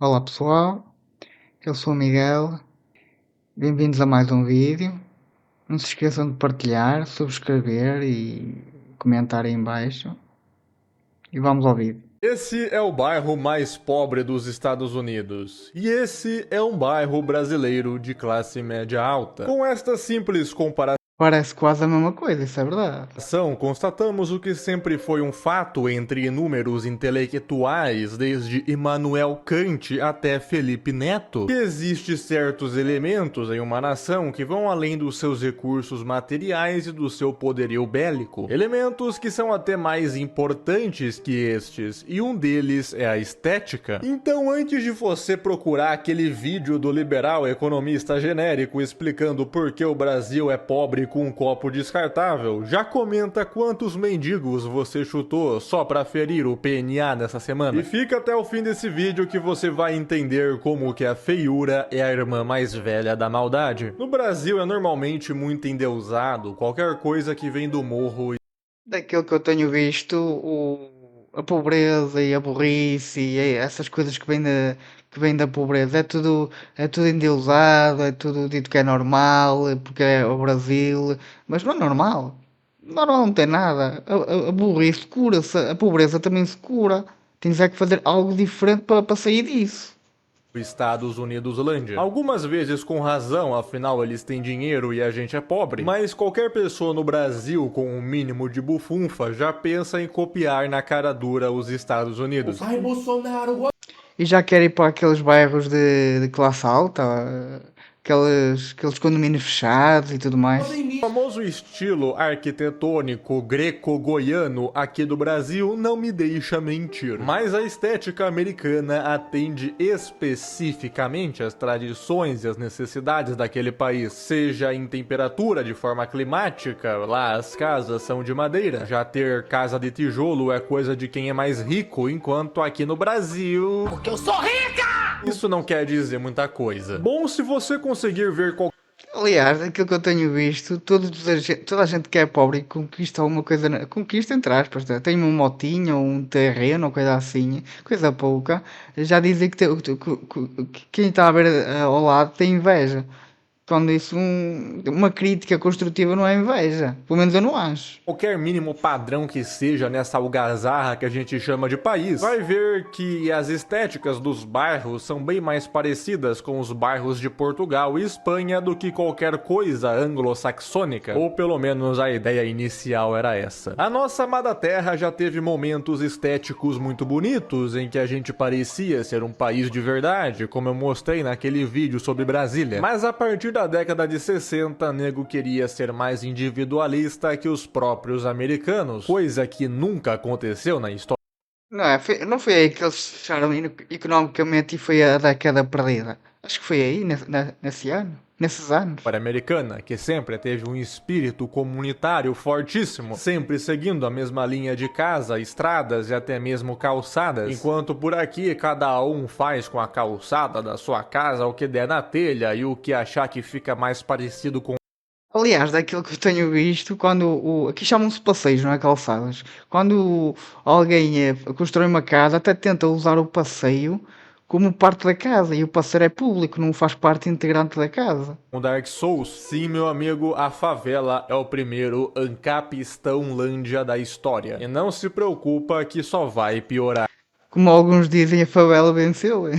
Olá pessoal, eu sou o Miguel, bem-vindos a mais um vídeo. Não se esqueçam de partilhar, subscrever e comentar aí em baixo. E vamos ao vídeo. Esse é o bairro mais pobre dos Estados Unidos. E esse é um bairro brasileiro de classe média alta. Com esta simples comparação, Parece quase a mesma coisa, isso é verdade. constatamos o que sempre foi um fato entre inúmeros intelectuais, desde Immanuel Kant até Felipe Neto, que existe certos elementos em uma nação que vão além dos seus recursos materiais e do seu poderio bélico. Elementos que são até mais importantes que estes, e um deles é a estética. Então, antes de você procurar aquele vídeo do liberal economista genérico explicando por que o Brasil é pobre com um copo descartável, já comenta quantos mendigos você chutou só pra ferir o PNA nessa semana. E fica até o fim desse vídeo que você vai entender como que a feiura é a irmã mais velha da maldade. No Brasil é normalmente muito endeusado qualquer coisa que vem do morro. Daquilo que eu tenho visto, a pobreza e a burrice e essas coisas que vêm da pobreza, é tudo endeusado, é tudo dito que é normal, porque é o Brasil, mas não é normal. Normal não tem nada. A burrice cura-se, a pobreza também se cura. Tens é que fazer algo diferente para sair disso. Estados Unidoslândia. Algumas vezes com razão, afinal eles têm dinheiro e a gente é pobre. Mas qualquer pessoa no Brasil com um mínimo de bufunfa já pensa em copiar na cara dura os Estados Unidos. Ai, Bolsonaro, E já quero ir para aqueles bairros de classe alta, aqueles condomínios fechados e tudo mais. votem em O mim. famoso estilo arquitetônico greco-goiano aqui do Brasil não me deixa mentir. Mas a estética americana atende especificamente às tradições e às necessidades daquele país, seja em temperatura de forma climática, lá as casas são de madeira, já ter casa de tijolo é coisa de quem é mais rico, enquanto aqui no Brasil... Porque eu sou rica! Isso não quer dizer muita coisa. Bom, se você conseguir ver qualquer... Aliás, aquilo que eu tenho visto, toda a gente que é pobre e conquista alguma coisa, conquista entre aspas, tá? Tem uma motinha ou um terreno ou coisa assim, coisa pouca, já dizem que quem está a ver ao lado tem inveja. Quando isso, uma crítica construtiva não é inveja, pelo menos eu não acho. qualquer mínimo padrão que seja nessa algazarra que a gente chama de país, vai ver que as estéticas dos bairros são bem mais parecidas com os bairros de Portugal e Espanha do que qualquer coisa anglo-saxônica, ou pelo menos a ideia inicial era essa. A nossa amada terra já teve momentos estéticos muito bonitos em que a gente parecia ser um país de verdade, como eu mostrei naquele vídeo sobre Brasília, mas a partir da década de 60, nego queria ser mais individualista que os próprios americanos, coisa que nunca aconteceu na história Não foi aí que eles se fecharam economicamente e foi a década perdida. Acho que foi aí, nesse ano, nesses anos. americana, que sempre teve um espírito comunitário fortíssimo, sempre seguindo a mesma linha de casa, estradas e até mesmo calçadas, enquanto por aqui cada um faz com a calçada da sua casa o que der na telha e o que achar que fica mais parecido com... Aliás, daquilo que eu tenho visto, aqui chamam-se passeios, não é calçadas. Quando alguém constrói uma casa, até tenta usar o passeio como parte da casa, e o passeio é público, não faz parte integrante da casa. o Dark Souls. Sim, meu amigo, a favela é o primeiro Ancapistãolândia da história. E não se preocupa que só vai piorar. Como alguns dizem, a favela venceu.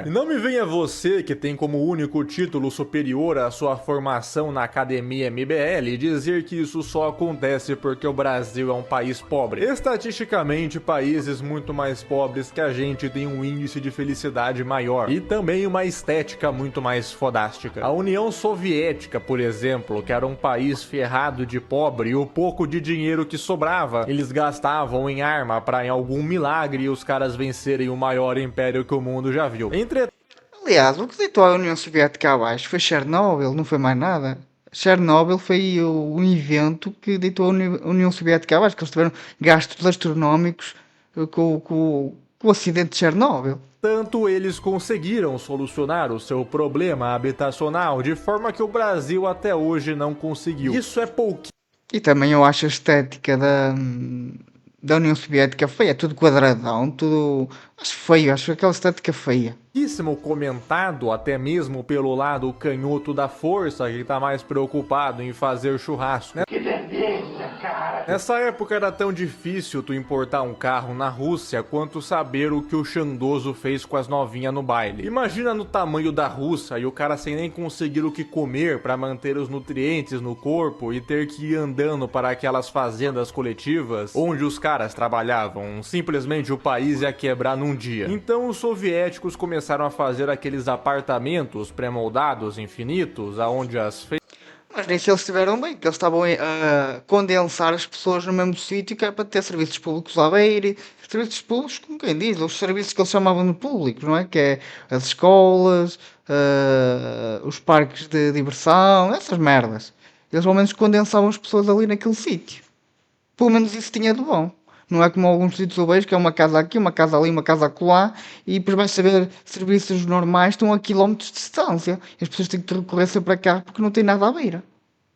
E não me venha você, que tem como único título superior a sua formação na Academia MBL, dizer que isso só acontece porque o Brasil é um país pobre. Estatisticamente, países muito mais pobres que a gente têm um índice de felicidade maior e também uma estética muito mais fodástica. A União Soviética, por exemplo, que era um país ferrado de pobre e o pouco de dinheiro que sobrava, eles gastavam em arma para em algum milagre os caras vencerem o maior império que o mundo já viu. Aliás, o que deitou a União Soviética abaixo foi Chernobyl, não foi mais nada. Chernobyl foi um evento que deitou a União Soviética abaixo, que eles tiveram gastos astronómicos com o acidente de Chernobyl. Tanto eles conseguiram solucionar o seu problema habitacional de forma que o Brasil até hoje não conseguiu. Isso é pouquinho. E também eu acho a estética da União Soviética feia, é tudo quadradão, tudo. Acho feio, acho aquela estética feia. Pouquíssimo comentado, até mesmo pelo lado canhoto da força, que tá mais preocupado em fazer churrasco, né? Que delícia, cara. Nessa época era tão difícil tu importar um carro na Rússia quanto saber o que o Chandoso fez com as novinhas no baile. Imagina no tamanho da Rússia e o cara sem nem conseguir o que comer para manter os nutrientes no corpo e ter que ir andando para aquelas fazendas coletivas onde os caras trabalhavam. Simplesmente o país ia quebrar num dia. Então os soviéticos começaram a fazer aqueles apartamentos pré-moldados infinitos, aonde as Mas nisso eles estiveram bem, que eles estavam a condensar as pessoas no mesmo sítio, que era para ter serviços públicos à beira, serviços públicos, como quem diz, os serviços que eles chamavam de públicos, não é? Que é as escolas, os parques de diversão, essas merdas. Eles ao menos condensavam as pessoas ali naquele sítio. Pelo menos isso tinha de bom. Não é como alguns sítios eu vejo, que é uma casa aqui, uma casa ali, uma casa acolá, e depois vais saber serviços normais estão a quilómetros de distância. E as pessoas têm que recorrer sempre a carro porque não tem nada à beira.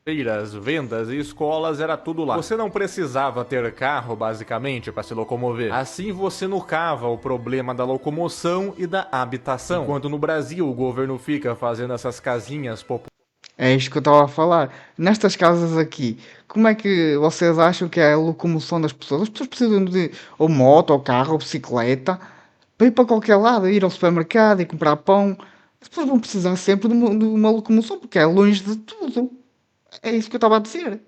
feiras, vendas e escolas era tudo lá. Você não precisava ter carro, basicamente, para se locomover. Assim você nucava o problema da locomoção e da habitação. Enquanto no Brasil o governo fica fazendo essas casinhas populares. É isto que eu estava a falar. Nestas casas aqui, como é que vocês acham que é a locomoção das pessoas? As pessoas precisam de ou moto, ou carro, ou bicicleta, para ir para qualquer lado, ir ao supermercado e comprar pão. As pessoas vão precisar sempre de uma locomoção, porque é longe de tudo. É isso que eu estava a dizer.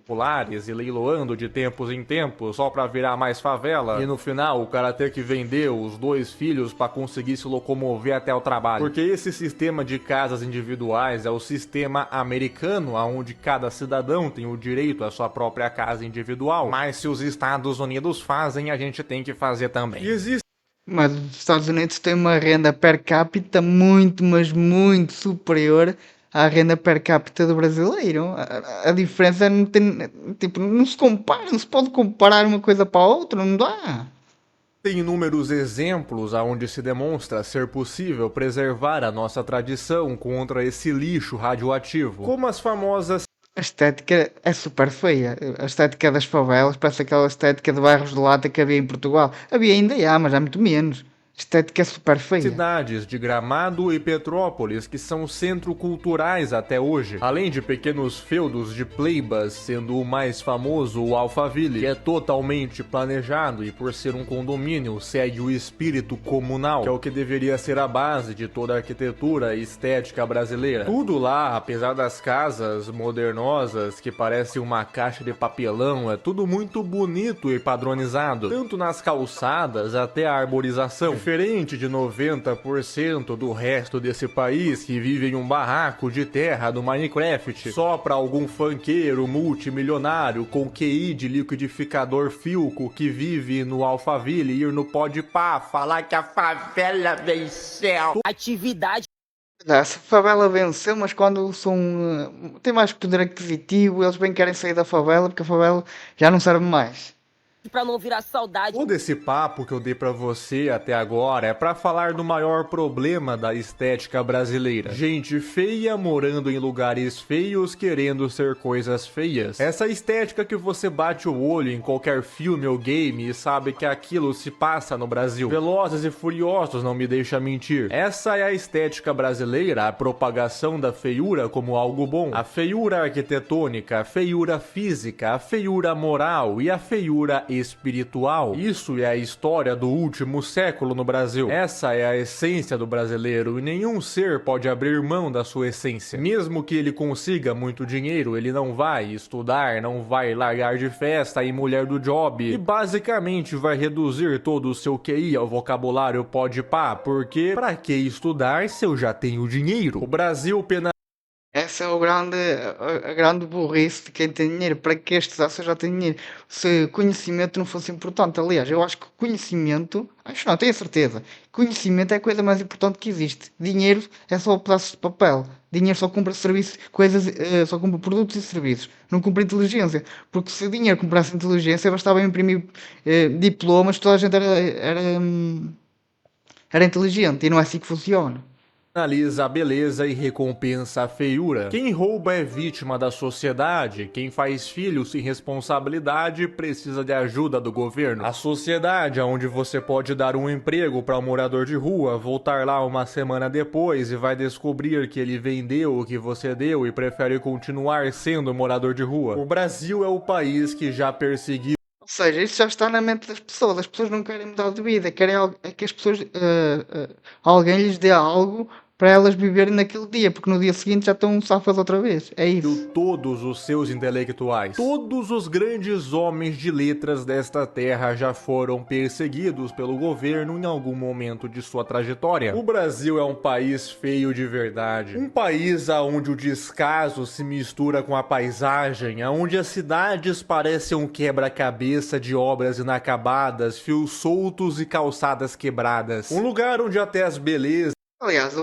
E leiloando de tempos em tempos só pra virar mais favela, e no final o cara ter que vender os 2 filhos pra conseguir se locomover até o trabalho. Porque esse sistema de casas individuais é o sistema americano, onde cada cidadão tem o direito à sua própria casa individual. Mas se os Estados Unidos fazem, a gente tem que fazer também. E existe Mas os Estados Unidos têm uma renda per capita muito, mas muito superior à renda per capita do brasileiro. A diferença não tem, tipo, não se compara, não se pode comparar uma coisa para a outra, não dá. Tem inúmeros exemplos aonde se demonstra ser possível preservar a nossa tradição contra esse lixo radioativo, como as famosas A estética é super feia. A estética das favelas parece aquela estética de bairros de lata que havia em Portugal. Havia ainda há, mas há muito menos. A estética é super feia. cidades de Gramado e Petrópolis, que são centro culturais até hoje, além de pequenos feudos de pleibas, sendo o mais famoso o Alphaville, que é totalmente planejado e por ser um condomínio segue o espírito comunal, que é o que deveria ser a base de toda a arquitetura e estética brasileira. Tudo lá, apesar das casas modernosas que parecem uma caixa de papelão, é tudo muito bonito e padronizado, tanto nas calçadas até a arborização. Diferente de 90% do resto desse país que vive em um barraco de terra do Minecraft, só pra algum funkeiro multimilionário com QI de liquidificador Filco que vive no Alphaville ir no Podpah falar que a favela venceu. Atividade Essa favela venceu, mas quando são, têm mais poder aquisitivo, eles bem querem sair da favela porque a favela já não serve mais. pra não virar saudade. Todo esse papo que eu dei pra você até agora é pra falar do maior problema da estética brasileira. Gente feia morando em lugares feios querendo ser coisas feias. Essa estética que você bate o olho em qualquer filme ou game e sabe que aquilo se passa no Brasil. Velozes e Furiosos não me deixa mentir. Essa é a estética brasileira, a propagação da feiura como algo bom. A feiura arquitetônica, a feiura física, a feiura moral e a feiura espiritual. Isso é a história do último século no Brasil. Essa é a essência do brasileiro e nenhum ser pode abrir mão da sua essência. Mesmo que ele consiga muito dinheiro, ele não vai estudar, não vai largar de festa e mulher do job e basicamente vai reduzir todo o seu QI ao vocabulário Podpah, porque pra que estudar se eu já tenho dinheiro? O Brasil Essa é a grande burrice de quem tem dinheiro. Para que estudar se eu já tenho dinheiro? Se conhecimento não fosse importante. Aliás, eu acho que conhecimento, acho não, tenho a certeza. Conhecimento é a coisa mais importante que existe. Dinheiro é só pedaços de papel. Dinheiro só compra serviços, coisas, só compra produtos e serviços. Não compra inteligência. Porque se o dinheiro comprasse inteligência, bastava imprimir diplomas, toda a gente era inteligente. E não é assim que funciona. Analisa a beleza e recompensa a feiura. Quem rouba é vítima da sociedade, quem faz filhos sem responsabilidade precisa de ajuda do governo. A sociedade, onde você pode dar um emprego para um morador de rua, voltar lá uma semana depois e vai descobrir que ele vendeu o que você deu e prefere continuar sendo morador de rua. O Brasil é o país que já perseguiu. Ou seja, isso já está na mente das pessoas. As pessoas não querem mudar de vida, querem é que as pessoas, alguém lhes dê algo para elas viverem naquele dia, porque no dia seguinte já estão safas outra vez. É isso. Todos os seus intelectuais. Todos os grandes homens de letras desta terra já foram perseguidos pelo governo em algum momento de sua trajetória. O Brasil é um país feio de verdade. Um país onde o descaso se mistura com a paisagem, onde as cidades parecem um quebra-cabeça de obras inacabadas, fios soltos e calçadas quebradas. Um lugar onde até as belezas Aliás,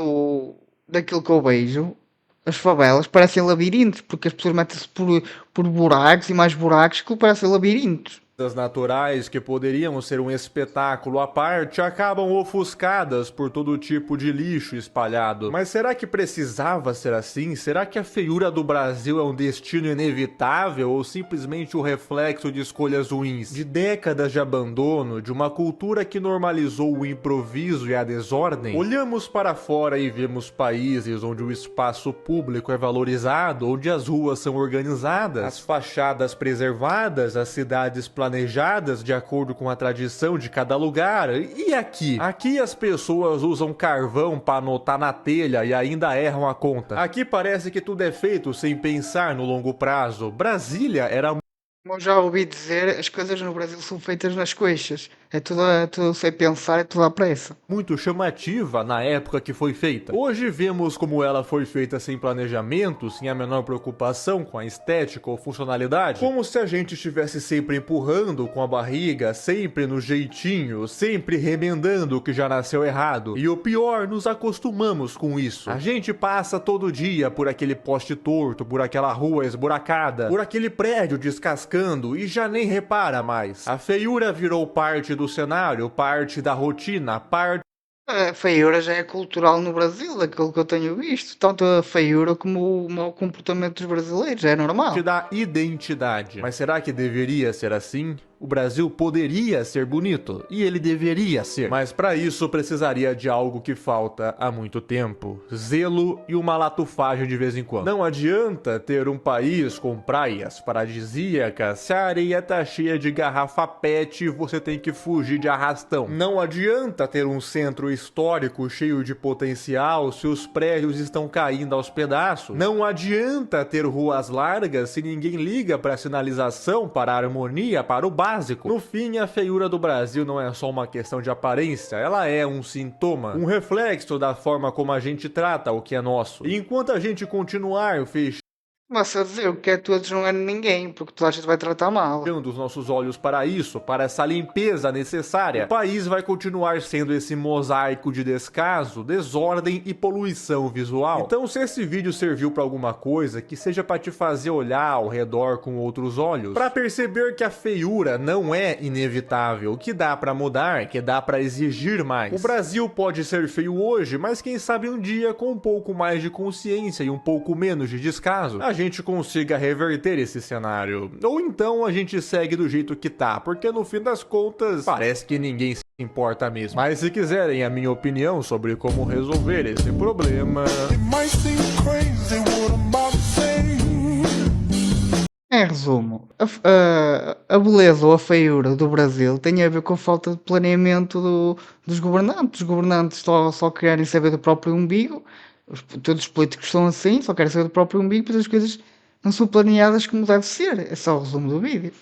daquilo que eu vejo, as favelas parecem labirintos, porque as pessoas metem-se por buracos e mais buracos que parecem labirintos. naturais que poderiam ser um espetáculo à parte acabam ofuscadas por todo tipo de lixo espalhado. Mas será que precisava ser assim? Será que a feiura do Brasil é um destino inevitável ou simplesmente o reflexo de escolhas ruins? De décadas de abandono, de uma cultura que normalizou o improviso e a desordem? Olhamos para fora e vemos países onde o espaço público é valorizado, onde as ruas são organizadas, as fachadas preservadas, as cidades planejadas de acordo com a tradição de cada lugar. E aqui? Aqui as pessoas usam carvão para anotar na telha e ainda erram a conta. Aqui parece que tudo é feito sem pensar no longo prazo. Brasília era... Como eu já ouvi dizer, as coisas no Brasil são feitas nas coxas. É tudo sem pensar, é tudo à pressa. muito chamativa na época que foi feita. Hoje vemos como ela foi feita sem planejamento, sem a menor preocupação com a estética ou funcionalidade, como se a gente estivesse sempre empurrando com a barriga, sempre no jeitinho, sempre remendando o que já nasceu errado. E o pior, nos acostumamos com isso. A gente passa todo dia por aquele poste torto, por aquela rua esburacada, por aquele prédio descascando e já nem repara mais. A feiura virou parte do cenário, parte da rotina, parte... A feiura já é cultural no Brasil, daquilo que eu tenho visto. Tanto a feiura como o mau comportamento dos brasileiros, é normal. da identidade. Mas será que deveria ser assim? O Brasil poderia ser bonito, e ele deveria ser. Mas para isso precisaria de algo que falta há muito tempo: zelo e uma latufagem de vez em quando. Não adianta ter um país com praias paradisíacas se a areia tá cheia de garrafa PET e você tem que fugir de arrastão. Não adianta ter um centro histórico cheio de potencial se os prédios estão caindo aos pedaços. Não adianta ter ruas largas se ninguém liga para a sinalização, para a harmonia, para o básico. No fim, a feiura do Brasil não é só uma questão de aparência, ela é um sintoma, um reflexo da forma como a gente trata o que é nosso. E enquanto a gente continuar fechando Mas a dizer o que é todos não é ninguém, porque toda a gente vai tratar mal. os nossos olhos para isso, para essa limpeza necessária, o país vai continuar sendo esse mosaico de descaso, desordem e poluição visual. Então, se esse vídeo serviu para alguma coisa, que seja para te fazer olhar ao redor com outros olhos, para perceber que a feiura não é inevitável, que dá para mudar, que dá para exigir mais. O Brasil pode ser feio hoje, mas quem sabe um dia com um pouco mais de consciência e um pouco menos de descaso, a gente consiga reverter esse cenário. Ou então a gente segue do jeito que tá, porque no fim das contas parece que ninguém se importa mesmo. Mas se quiserem a minha opinião sobre como resolver esse problema... Em resumo, a beleza ou a feiura do Brasil tem a ver com a falta de planeamento dos governantes. Os governantes só querem saber do próprio umbigo. Todos os políticos são assim, só querem saber do próprio umbigo, pois as coisas não são planeadas como deve ser. É só o resumo do vídeo.